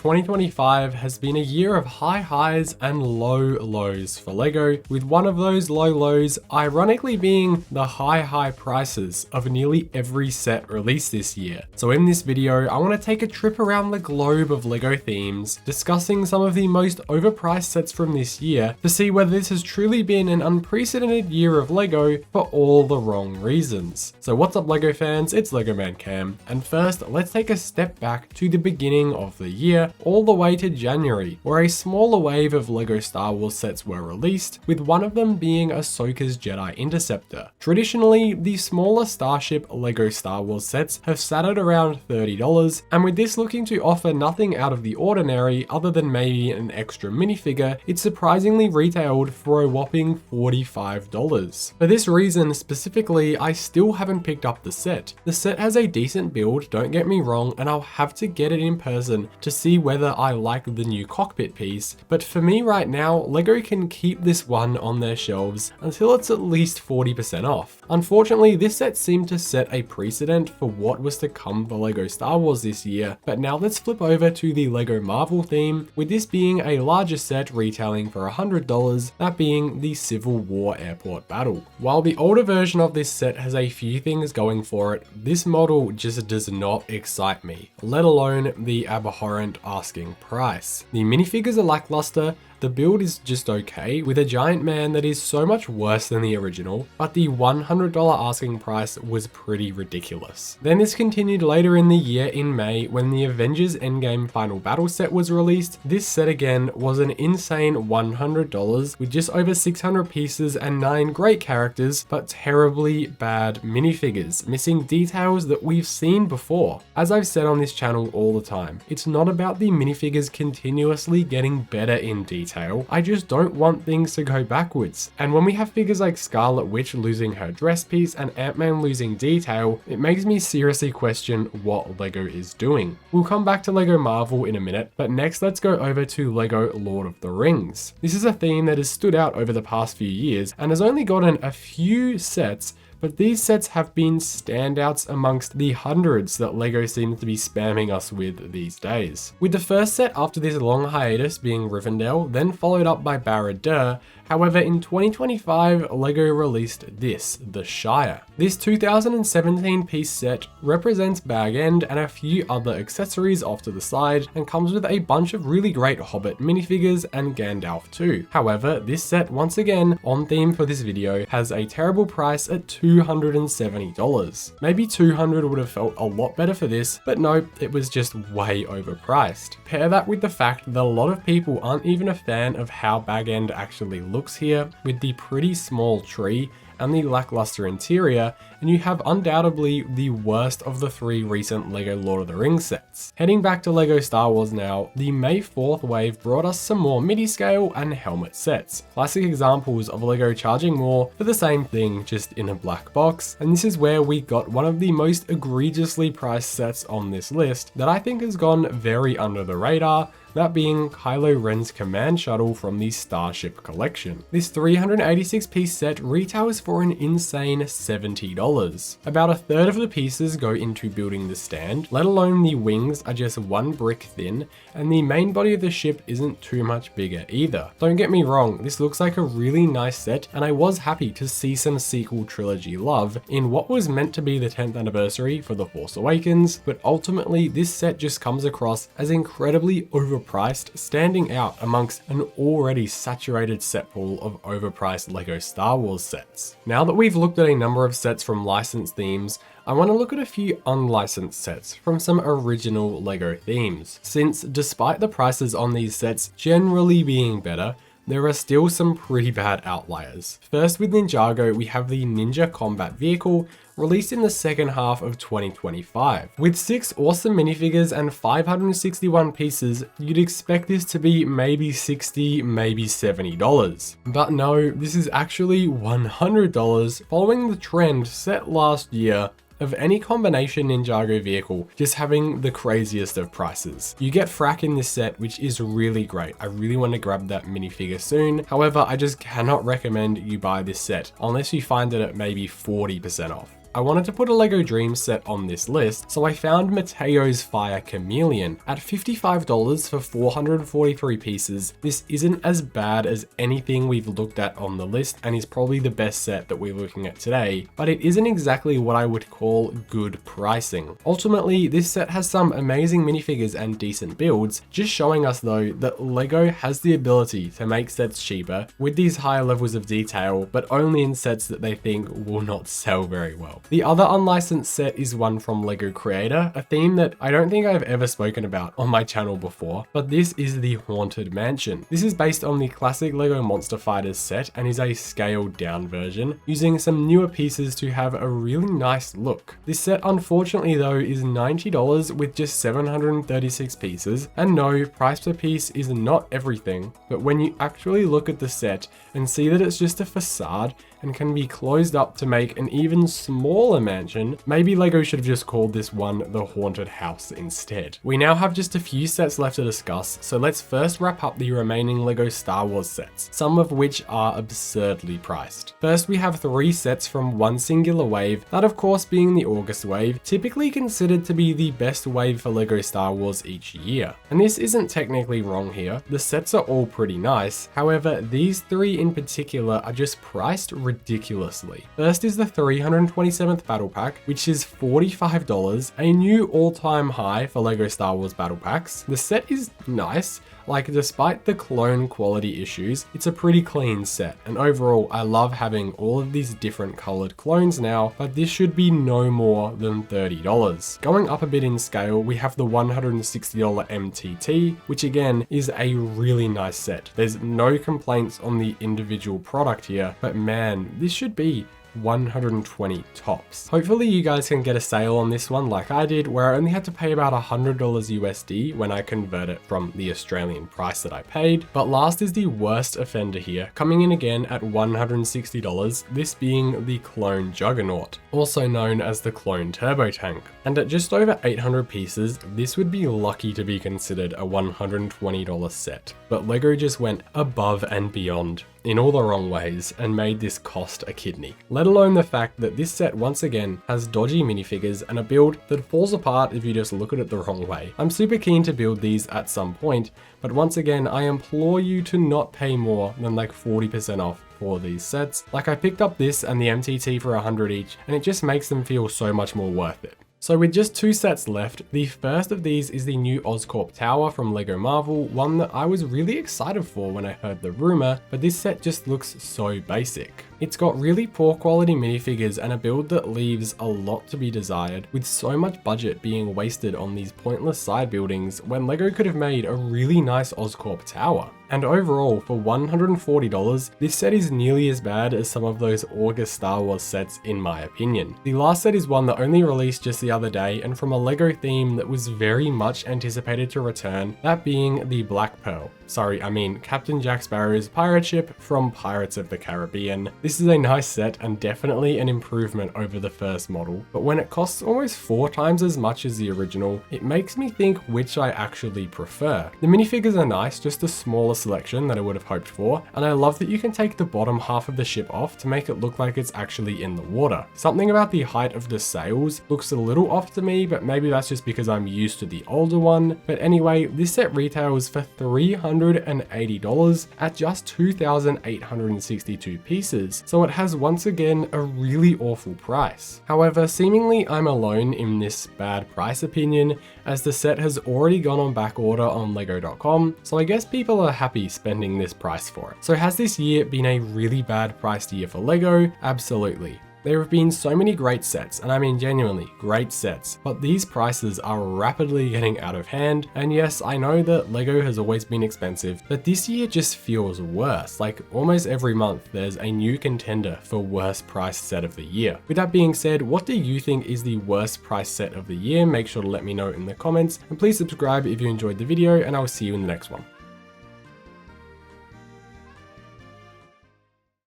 2025 has been a year of high highs and low lows for LEGO, with one of those low lows ironically being the high prices of nearly every set released this year. So in this video, I want to take a trip around the globe of LEGO themes, discussing some of the most overpriced sets from this year to see whether this has truly been an unprecedented year of LEGO for all the wrong reasons. So what's up LEGO fans, it's LEGO Man Cam, and first let's take a step back to the beginning of the year, all the way to January, where a smaller wave of LEGO Star Wars sets were released, with one of them being Ahsoka's Jedi Interceptor. Traditionally, the smaller Starship LEGO Star Wars sets have sat at around $30, and with this looking to offer nothing out of the ordinary other than maybe an extra minifigure, it's surprisingly retailed for a whopping $45. For this reason specifically, I still haven't picked up the set. The set has a decent build, don't get me wrong, and I'll have to get it in person to see whether I like the new cockpit piece, but for me right now, LEGO can keep this one on their shelves until it's at least 40% off. Unfortunately, this set seemed to set a precedent for what was to come for LEGO Star Wars this year, but now let's flip over to the LEGO Marvel theme, with this being a larger set retailing for $100, that being the Civil War Airport Battle. While the older version of this set has a few things going for it, this model just does not excite me, let alone the abhorrent asking price. The minifigures are lackluster, the build is just okay, with a giant man that is so much worse than the original, but the $100 asking price was pretty ridiculous. Then this continued later in the year in May when the Avengers Endgame Final Battle set was released. This set again was an insane $100 with just over 600 pieces and 9 great characters, but terribly bad minifigures, missing details that we've seen before. As I've said on this channel all the time, it's not about the minifigures continuously getting better in detail. I just don't want things to go backwards. And when we have figures like Scarlet Witch losing her dress piece and Ant-Man losing detail, it makes me seriously question what LEGO is doing. We'll come back to LEGO Marvel in a minute, but next let's go over to LEGO Lord of the Rings. This is a theme that has stood out over the past few years and has only gotten a few sets, but these sets have been standouts amongst the hundreds that LEGO seems to be spamming us with these days. With the first set after this long hiatus being Rivendell, then followed up by Barad-dûr. However, in 2025, LEGO released this, the Shire. This 2017 piece set represents Bag End and a few other accessories off to the side, and comes with a bunch of really great Hobbit minifigures and Gandalf too. However, this set, once again, on theme for this video, has a terrible price at $270. Maybe $200 would have felt a lot better for this, but nope, it was just way overpriced. Pair that with the fact that a lot of people aren't even a fan of how Bag End actually looks here, with the pretty small tree and the lackluster interior, and you have undoubtedly the worst of the 3 recent LEGO Lord of the Rings sets. Heading back to LEGO Star Wars now, the May 4th wave brought us some more midi-scale and helmet sets. Classic examples of LEGO charging more for the same thing, just in a black box, and this is where we got one of the most egregiously priced sets on this list that I think has gone very under the radar, that being Kylo Ren's command shuttle from the Starship Collection. This 386 piece set retails for an insane $70. About a third of the pieces go into building the stand, let alone the wings are just 1 brick thin, and the main body of the ship isn't too much bigger either. Don't get me wrong, this looks like a really nice set, and I was happy to see some sequel trilogy love in what was meant to be the 10th anniversary for The Force Awakens, but ultimately this set just comes across as incredibly overpriced, standing out amongst an already saturated set pool of overpriced LEGO Star Wars sets. Now that we've looked at a number of sets from licensed themes, I want to look at a few unlicensed sets from some original LEGO themes, since despite the prices on these sets generally being better, there are still some pretty bad outliers. First, with Ninjago, we have the Ninja Combat Vehicle, released in the second half of 2025. With 6 awesome minifigures and 561 pieces, you'd expect this to be maybe $60, maybe $70. But no, this is actually $100, following the trend set last year of any combination Ninjago vehicle just having the craziest of prices. You get Frack in this set, which is really great. I really want to grab that minifigure soon. However, I just cannot recommend you buy this set unless you find it at maybe 40% off. I wanted to put a LEGO Dreams set on this list, so I found Mateo's Fire Chameleon. At $55 for 443 pieces, this isn't as bad as anything we've looked at on the list and is probably the best set that we're looking at today, but it isn't exactly what I would call good pricing. Ultimately, this set has some amazing minifigures and decent builds, just showing us though that LEGO has the ability to make sets cheaper with these higher levels of detail, but only in sets that they think will not sell very well. The other unlicensed set is one from LEGO Creator, a theme that I don't think I've ever spoken about on my channel before, but this is the Haunted Mansion. This is based on the classic LEGO Monster Fighters set and is a scaled down version, using some newer pieces to have a really nice look. This set unfortunately though is $90 with just 736 pieces, and no, price per piece is not everything, but when you actually look at the set and see that it's just a facade and can be closed up to make an even smaller mansion, maybe LEGO should have just called this one the Haunted House instead. We now have just a few sets left to discuss, so let's first wrap up the remaining LEGO Star Wars sets, some of which are absurdly priced. First, we have 3 sets from one singular wave, that of course being the August wave, typically considered to be the best wave for LEGO Star Wars each year. And this isn't technically wrong here, the sets are all pretty nice, however these 3 in particular are just priced ridiculously. First is the 327th Battle Pack, which is $45, a new all-time high for LEGO Star Wars Battle Packs. The set is nice, like despite the clone quality issues, it's a pretty clean set, and overall I love having all of these different colored clones now, but this should be no more than $30. Going up a bit in scale, we have the $160 MTT, which again is a really nice set. There's no complaints on the individual product here, but man, this should be 120 tops. Hopefully you guys can get a sale on this one like I did, where I only had to pay about $100 USD when I convert it from the Australian price that I paid. But last is the worst offender here, coming in again at $160, this being the Clone Juggernaut, also known as the Clone Turbo Tank. And at just over 800 pieces, this would be lucky to be considered a $120 set. But LEGO just went above and beyond in all the wrong ways and made this cost a kidney. Let alone the fact that this set once again has dodgy minifigures and a build that falls apart if you just look at it the wrong way. I'm super keen to build these at some point, but once again I implore you to not pay more than like 40% off for these sets. Like I picked up this and the MTT for 100 each, and it just makes them feel so much more worth it. So with just 2 sets left, the first of these is the new Oscorp Tower from LEGO Marvel, one that I was really excited for when I heard the rumor, but this set just looks so basic. It's got really poor quality minifigures and a build that leaves a lot to be desired, with so much budget being wasted on these pointless side buildings when LEGO could have made a really nice Oscorp Tower. And overall, for $140, this set is nearly as bad as some of those August Star Wars sets in my opinion. The last set is one that only released just the other day and from a LEGO theme that was very much anticipated to return, that being the Black Pearl. Sorry, I mean Captain Jack Sparrow's pirate ship from Pirates of the Caribbean. This is a nice set and definitely an improvement over the first model, but when it costs almost 4 times as much as the original, it makes me think which I actually prefer. The minifigures are nice, just a smaller selection than I would have hoped for, and I love that you can take the bottom half of the ship off to make it look like it's actually in the water. Something about the height of the sails looks a little off to me, but maybe that's just because I'm used to the older one. But anyway, this set retails for $380 at just 2,862 pieces, so it has once again a really awful price. However, seemingly I'm alone in this bad price opinion, as the set has already gone on back order on lego.com, so I guess people are happy spending this price for it. So has this year been a really bad priced year for LEGO? Absolutely. There have been so many great sets, and I mean genuinely great sets, but these prices are rapidly getting out of hand. And yes, I know that LEGO has always been expensive, but this year just feels worse. Like almost every month there's a new contender for worst priced set of the year. With that being said, what do you think is the worst priced set of the year? Make sure to let me know in the comments, and please subscribe if you enjoyed the video, and I'll see you in the next one.